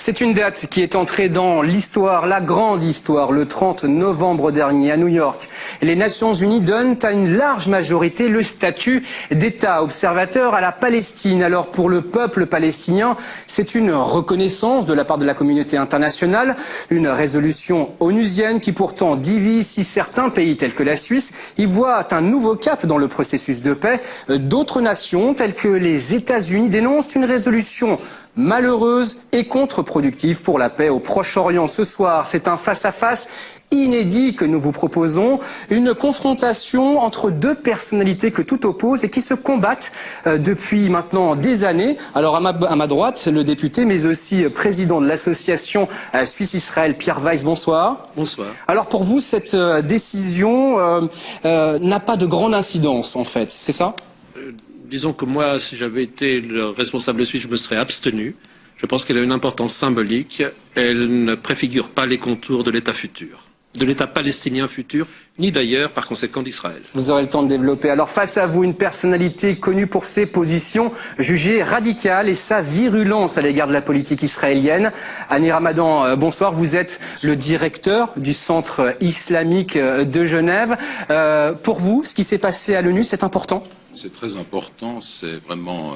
C'est une date qui est entrée dans l'histoire, la grande histoire, le 30 novembre dernier à New York. Les Nations Unies donnent à une large majorité le statut d'État observateur à la Palestine. Alors pour le peuple palestinien, c'est une reconnaissance de la part de la communauté internationale, une résolution onusienne qui pourtant divise si certains pays tels que la Suisse y voient un nouveau cap dans le processus de paix. D'autres nations telles que les États-Unis dénoncent une résolution malheureuse et contre-productive pour la paix au Proche-Orient. Ce soir, c'est un face-à-face inédit que nous vous proposons, une confrontation entre deux personnalités que tout oppose et qui se combattent depuis maintenant des années. Alors à ma droite, le député, mais aussi président de l'association Suisse-Israël, Pierre Weiss, bonsoir. Bonsoir. Alors pour vous, cette décision n'a pas de grande incidence en fait, c'est ça ? Disons que moi, si j'avais été le responsable suisse, je me serais abstenu. Je pense qu'elle a une importance symbolique. Elle ne préfigure pas les contours de l'État futur, de l'État palestinien futur, ni d'ailleurs, par conséquent, d'Israël. Vous aurez le temps de développer. Alors face à vous, une personnalité connue pour ses positions jugées radicales et sa virulence à l'égard de la politique israélienne. Hani Ramadan, bonsoir. Vous êtes le directeur du Centre islamique de Genève. Pour vous, ce qui s'est passé à l'ONU, c'est important ? C'est très important, c'est vraiment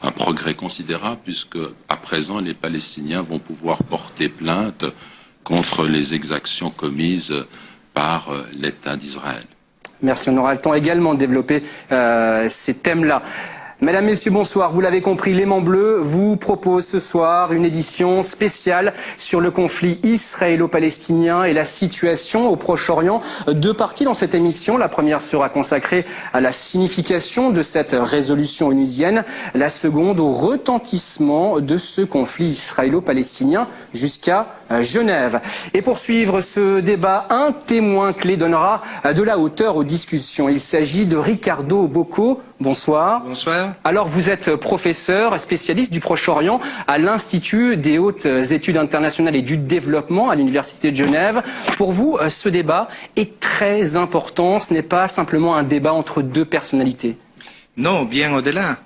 un progrès considérable puisque à présent les Palestiniens vont pouvoir porter plainte contre les exactions commises par l'État d'Israël. Merci, on aura le temps également de développer ces thèmes-là. Mesdames, Messieurs, bonsoir. Vous l'avez compris, l'Aimant Bleu vous propose ce soir une édition spéciale sur le conflit israélo-palestinien et la situation au Proche-Orient. Deux parties dans cette émission. La première sera consacrée à la signification de cette résolution onusienne. La seconde au retentissement de ce conflit israélo-palestinien jusqu'à Genève. Et pour suivre ce débat, un témoin clé donnera de la hauteur aux discussions. Il s'agit de Ricardo Bocco. Bonsoir. Bonsoir. Alors vous êtes professeur, spécialiste du Proche-Orient à l'Institut des hautes études internationales et du développement à l'Université de Genève. Pour vous, ce débat est très important. Ce n'est pas simplement un débat entre deux personnalités. Non, bien au-delà.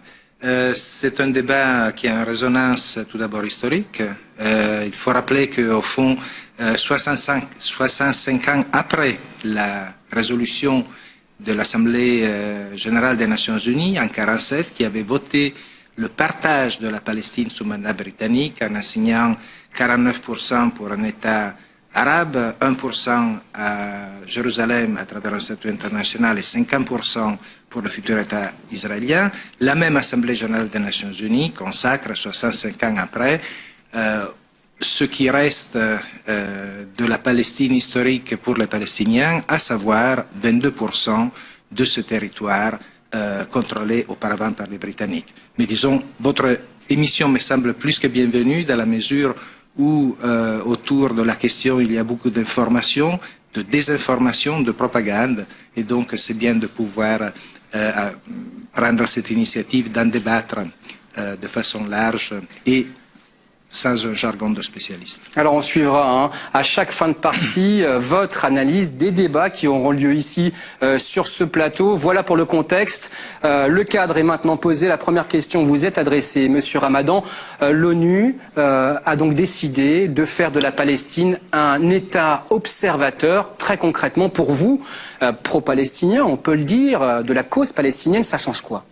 C'est un débat qui a une résonance tout d'abord historique. Il faut rappeler qu'au fond, 65 ans après la résolution de l'Assemblée générale des Nations Unies en 1947, qui avait voté le partage de la Palestine sous mandat britannique en assignant 49% pour un État arabe, 1% à Jérusalem à travers un statut international et 50% pour le futur État israélien. La même Assemblée générale des Nations Unies consacre 65 ans après ce qui reste de la Palestine historique pour les Palestiniens, à savoir 22% de ce territoire contrôlé auparavant par les Britanniques. Mais disons, votre émission me semble plus que bienvenue dans la mesure où autour de la question il y a beaucoup d'informations, de désinformation, de propagande, et donc c'est bien de pouvoir prendre cette initiative d'en débattre de façon large et sans un jargon de spécialiste. Alors on suivra à chaque fin de partie votre analyse des débats qui auront lieu ici sur ce plateau. Voilà pour le contexte. Le cadre est maintenant posé. La première question vous est adressée, Monsieur Ramadan. L'ONU a donc décidé de faire de la Palestine un État observateur. Très concrètement, pour vous, pro-palestinien, on peut le dire, de la cause palestinienne, ça change quoi ?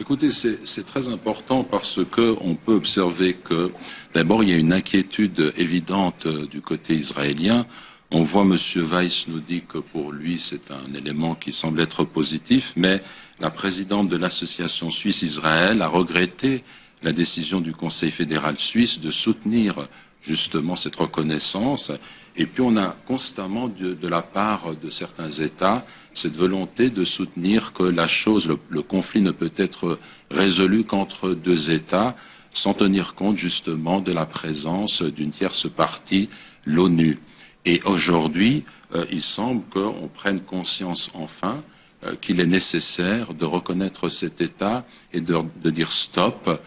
Écoutez, c'est très important parce que on peut observer que, d'abord, il y a une inquiétude évidente du côté israélien. On voit M. Weiss nous dit que pour lui, c'est un élément qui semble être positif, mais la présidente de l'association Suisse-Israël a regretté la décision du Conseil fédéral suisse de soutenir justement cette reconnaissance. Et puis on a constamment de la part de certains États cette volonté de soutenir que la chose, le conflit ne peut être résolu qu'entre deux États, sans tenir compte justement de la présence d'une tierce partie, l'ONU. Et aujourd'hui, il semble qu'on prenne conscience enfin qu'il est nécessaire de reconnaître cet État et de dire stop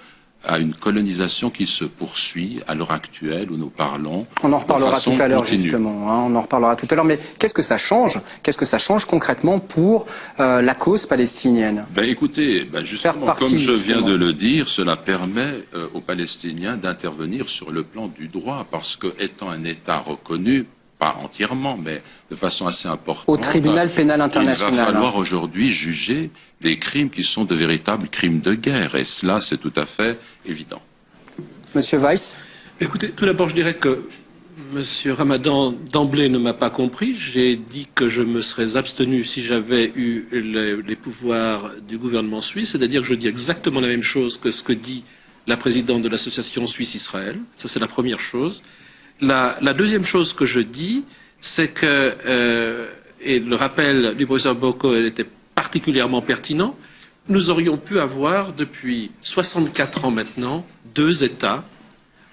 à une colonisation qui se poursuit à l'heure actuelle où nous parlons. On en reparlera tout à l'heure justement, hein, on en reparlera tout à l'heure, mais qu'est-ce que ça change? Qu'est-ce que ça change concrètement pour la cause palestinienne? Écoutez, justement, comme je viens de le dire, cela permet aux Palestiniens d'intervenir sur le plan du droit, parce que étant un État reconnu, pas entièrement, mais de façon assez importante, au tribunal pénal international. Il va falloir aujourd'hui juger des crimes qui sont de véritables crimes de guerre, et cela, c'est tout à fait évident. Monsieur Weiss? Écoutez, tout d'abord, je dirais que Monsieur Ramadan, d'emblée, ne m'a pas compris. J'ai dit que je me serais abstenu si j'avais eu les pouvoirs du gouvernement suisse, c'est-à-dire que je dis exactement la même chose que ce que dit la présidente de l'association Suisse-Israël. Ça, c'est la première chose. La deuxième chose que je dis, c'est que, et le rappel du professeur Boko était particulièrement pertinent, nous aurions pu avoir depuis 64 ans maintenant 2 États,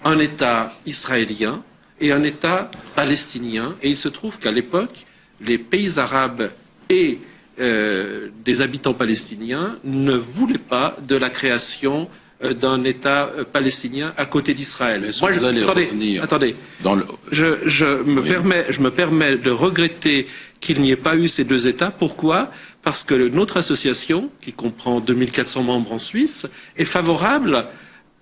un État israélien et un État palestinien. Et il se trouve qu'à l'époque, les pays arabes et des habitants palestiniens ne voulaient pas de la création d'un État palestinien à côté d'Israël. Moi, attendez. Je me permets de regretter qu'il n'y ait pas eu ces 2 États. Pourquoi? Parce que notre association, qui comprend 2400 membres en Suisse, est favorable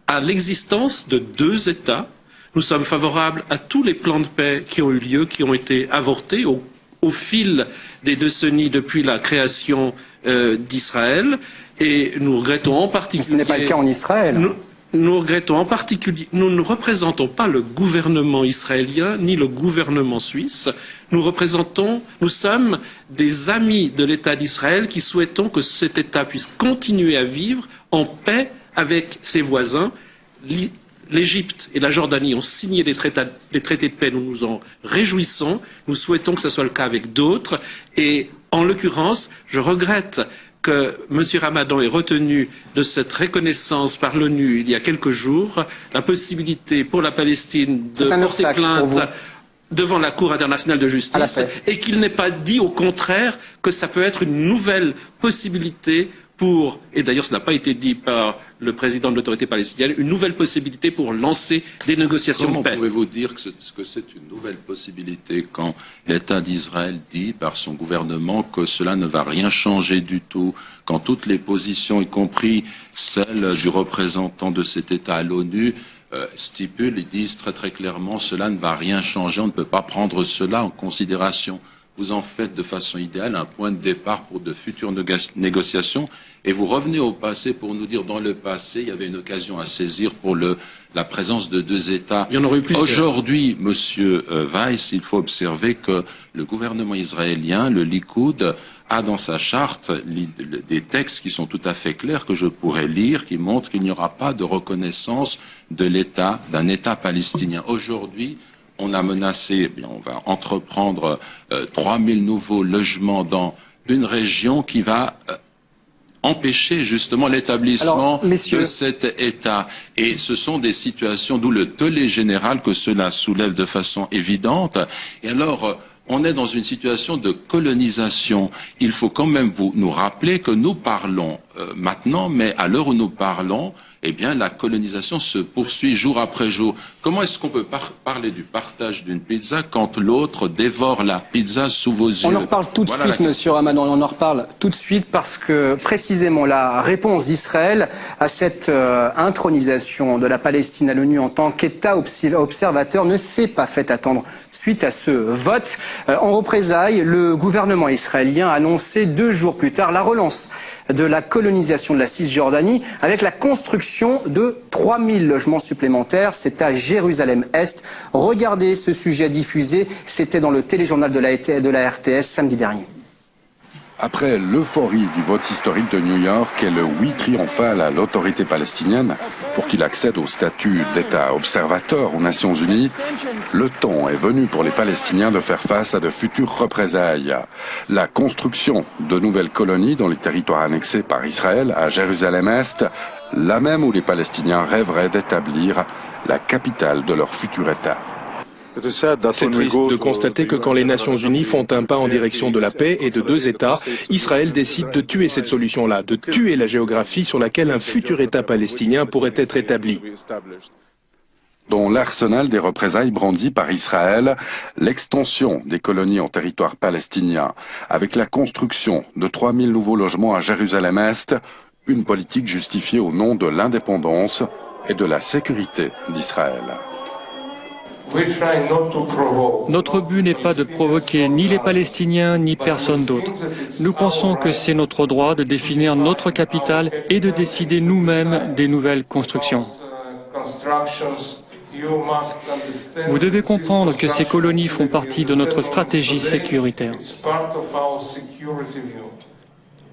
à l'existence de 2 États. Nous sommes favorables à tous les plans de paix qui ont eu lieu, qui ont été avortés au fil des décennies depuis la création d'Israël. Et nous regrettons en particulier... Ce n'est pas le cas en Israël. Nous regrettons en particulier... Nous ne représentons pas le gouvernement israélien ni le gouvernement suisse. Nous sommes des amis de l'État d'Israël qui souhaitons que cet État puisse continuer à vivre en paix avec ses voisins. L'Égypte et la Jordanie ont signé les traités de paix, nous nous en réjouissons. Nous souhaitons que ce soit le cas avec d'autres. Et en l'occurrence, je regrette que M. Ramadan ait retenu de cette reconnaissance par l'ONU il y a quelques jours la possibilité pour la Palestine de porter plainte devant la Cour internationale de justice et qu'il n'ait pas dit au contraire que ça peut être une nouvelle possibilité pour, et d'ailleurs ça n'a pas été dit par le président de l'autorité palestinienne, une nouvelle possibilité pour lancer des négociations de paix. Comment pouvez-vous dire que c'est une nouvelle possibilité quand l'État d'Israël dit par son gouvernement que cela ne va rien changer du tout, quand toutes les positions, y compris celle du représentant de cet État à l'ONU, stipulent et disent très très clairement cela ne va rien changer, on ne peut pas prendre cela en considération. Vous en faites de façon idéale un point de départ pour de futures négociations et vous revenez au passé pour nous dire dans le passé il y avait une occasion à saisir pour la présence de 2 États. Il y en aurait eu plus. Aujourd'hui, Monsieur Weiss, il faut observer que le gouvernement israélien, le Likoud, a dans sa charte des textes qui sont tout à fait clairs que je pourrais lire, qui montrent qu'il n'y aura pas de reconnaissance de l'État, d'un État palestinien. Aujourd'hui, on a menacé, on va entreprendre 3000 nouveaux logements dans une région qui va empêcher justement l'établissement de cet État. Et ce sont des situations d'où le tollé général que cela soulève de façon évidente. Et alors, on est dans une situation de colonisation. Il faut quand même nous rappeler que nous parlons maintenant, mais à l'heure où nous parlons, eh bien, la colonisation se poursuit jour après jour. Comment est-ce qu'on peut parler du partage d'une pizza quand l'autre dévore la pizza sous vos yeux? On en reparle tout de suite, Monsieur Ramadan, on en reparle tout de suite parce que précisément la réponse d'Israël à cette intronisation de la Palestine à l'ONU en tant qu'État observateur ne s'est pas fait attendre suite à ce vote. En représailles, le gouvernement israélien a annoncé 2 jours plus tard la relance de la colonisation de la Cisjordanie avec la construction de 3000 logements supplémentaires. C'est à Jérusalem-Est. Regardez ce sujet diffusé. C'était dans le téléjournal de la RTS samedi dernier. Après l'euphorie du vote historique de New York et le oui triomphal à l'autorité palestinienne pour qu'il accède au statut d'État observateur aux Nations Unies, le temps est venu pour les Palestiniens de faire face à de futures représailles. La construction de nouvelles colonies dans les territoires annexés par Israël à Jérusalem-Est, là même où les Palestiniens rêveraient d'établir la capitale de leur futur État. C'est triste de constater que quand les Nations Unies font un pas en direction de la paix et de deux États, Israël décide de tuer cette solution-là, de tuer la géographie sur laquelle un futur État palestinien pourrait être établi. Dont l'arsenal des représailles brandi par Israël, l'extension des colonies en territoire palestinien, avec la construction de 3000 nouveaux logements à Jérusalem-Est, une politique justifiée au nom de l'indépendance et de la sécurité d'Israël. Notre but n'est pas de provoquer ni les Palestiniens ni personne d'autre. Nous pensons que c'est notre droit de définir notre capitale et de décider nous-mêmes des nouvelles constructions. Vous devez comprendre que ces colonies font partie de notre stratégie sécuritaire.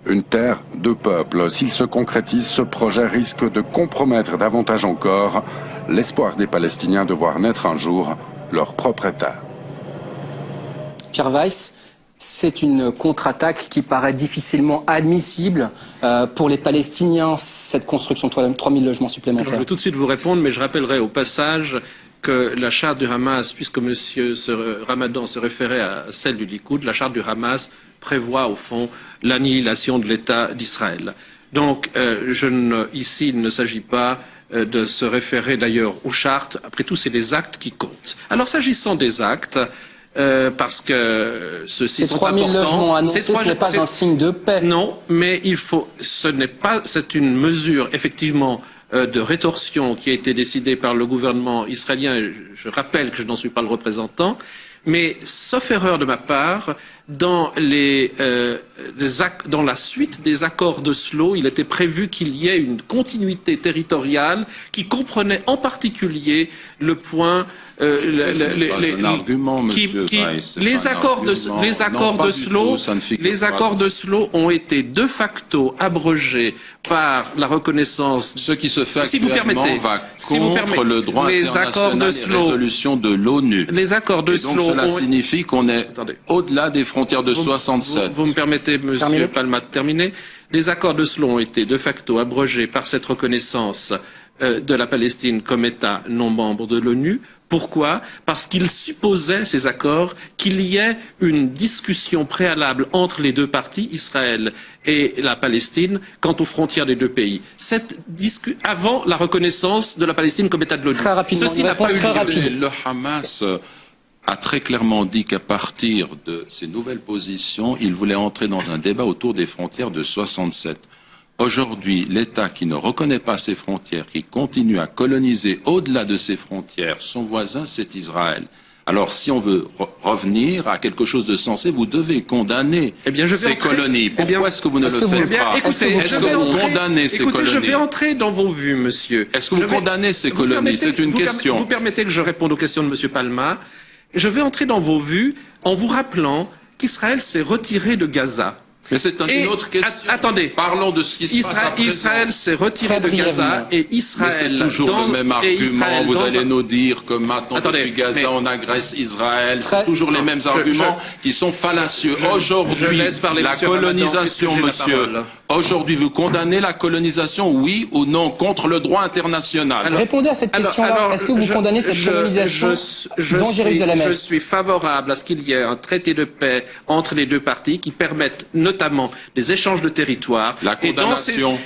Une terre, deux peuples. S'il se concrétise, ce projet risque de compromettre davantage encore l'espoir des Palestiniens de voir naître un jour leur propre État. Pierre Weiss, c'est une contre-attaque qui paraît difficilement admissible pour les Palestiniens, cette construction de 3000 logements supplémentaires. Alors, je vais tout de suite vous répondre, mais je rappellerai au passage que la charte du Hamas, puisque M. Ramadan se référait à celle du Likoud, la charte du Hamas prévoit au fond l'annihilation de l'État d'Israël. Donc ici, il ne s'agit pas de se référer d'ailleurs aux chartes. Après tout, c'est les actes qui comptent. Alors s'agissant des actes, parce que ceux-ci sont importants. Ces 3000 logements annoncés, ce n'est pas un signe de paix. Non, mais c'est une mesure effectivement de rétorsion qui a été décidée par le gouvernement israélien. Je rappelle que je n'en suis pas le représentant, mais sauf erreur de ma part, dans la suite des accords d'Oslo, il était prévu qu'il y ait une continuité territoriale qui comprenait en particulier le point les accords d'Oslo ont été de facto abrogés par la reconnaissance. Ce qui se fait actuellement va contre le droit international et les résolutions de l'ONU. Les accords d'Oslo. Donc cela signifie qu'on est au-delà des frontières de 67. Vous me permettez, Monsieur Palma, de terminer. Les accords d'Oslo ont été de facto abrogés par cette reconnaissance de la Palestine comme État non membre de l'ONU. Pourquoi? Parce qu'ils supposaient, ces accords, qu'il y ait une discussion préalable entre les deux parties, Israël et la Palestine, quant aux frontières des deux pays. Avant la reconnaissance de la Palestine comme État de l'ONU. Très rapidement, ceci n'a pas eu lieu. Le Hamas a très clairement dit qu'à partir de ces nouvelles positions, il voulait entrer dans un débat autour des frontières de 67. Aujourd'hui, l'État qui ne reconnaît pas ses frontières, qui continue à coloniser au-delà de ses frontières, son voisin, c'est Israël. Alors, si on veut revenir à quelque chose de sensé, vous devez condamner ces colonies. Pourquoi est-ce que vous ne le faites pas? Est-ce que vous condamnez ces colonies? Je vais entrer dans vos vues, monsieur. Est-ce que vous condamnez ces colonies? C'est une question. Vous permettez que je réponde aux questions de monsieur Palma. Je vais entrer dans vos vues en vous rappelant qu'Israël s'est retiré de Gaza. Mais c'est une autre question. Attendez. Parlons de ce qui se passe à présent. Israël s'est retiré de Gaza et Israël... Mais c'est toujours le même argument. Vous allez nous dire que maintenant, depuis Gaza, on agresse Israël. C'est toujours les mêmes arguments qui sont fallacieux. Aujourd'hui, la colonisation, monsieur. Aujourd'hui, vous condamnez la colonisation, oui ou non, contre le droit international? Répondez à cette question-là. Est-ce que vous condamnez cette colonisation dans Jérusalem-Est? Je suis favorable à ce qu'il y ait un traité de paix entre les deux parties qui permette notamment des échanges de territoires. La condamnation.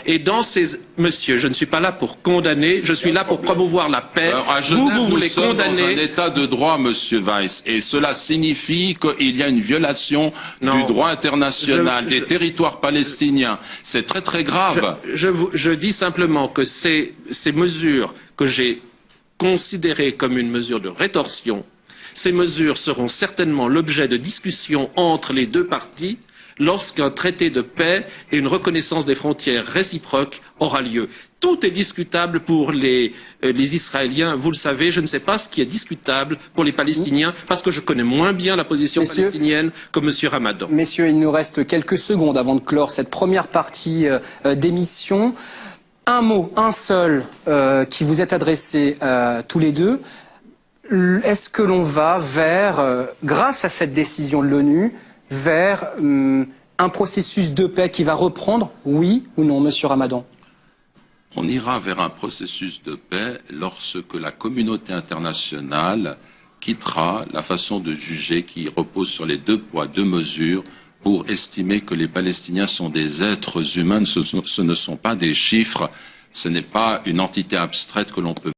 Monsieur, je ne suis pas là pour condamner, je suis là pour promouvoir la paix. À Genève, vous voulez condamner. Dans un état de droit, monsieur Weiss, et cela signifie qu'il y a une violation du droit international, des territoires palestiniens. C'est très très grave. Je dis simplement que ces mesures que j'ai considérées comme une mesure de rétorsion, ces mesures seront certainement l'objet de discussions entre les deux parties lorsqu'un traité de paix et une reconnaissance des frontières réciproques aura lieu. Tout est discutable pour les Israéliens, vous le savez, je ne sais pas ce qui est discutable pour les Palestiniens, parce que je connais moins bien la position palestinienne que M. Ramadan. Messieurs, il nous reste quelques secondes avant de clore cette première partie d'émission. Un mot, un seul, qui vous est adressé tous les deux. Est-ce que l'on va vers, grâce à cette décision de l'ONU, vers un processus de paix qui va reprendre, oui ou non, Monsieur Ramadan? On ira vers un processus de paix lorsque la communauté internationale quittera la façon de juger qui repose sur les 2 poids, 2 mesures pour estimer que les Palestiniens sont des êtres humains, ce ne sont pas des chiffres, ce n'est pas une entité abstraite que l'on peut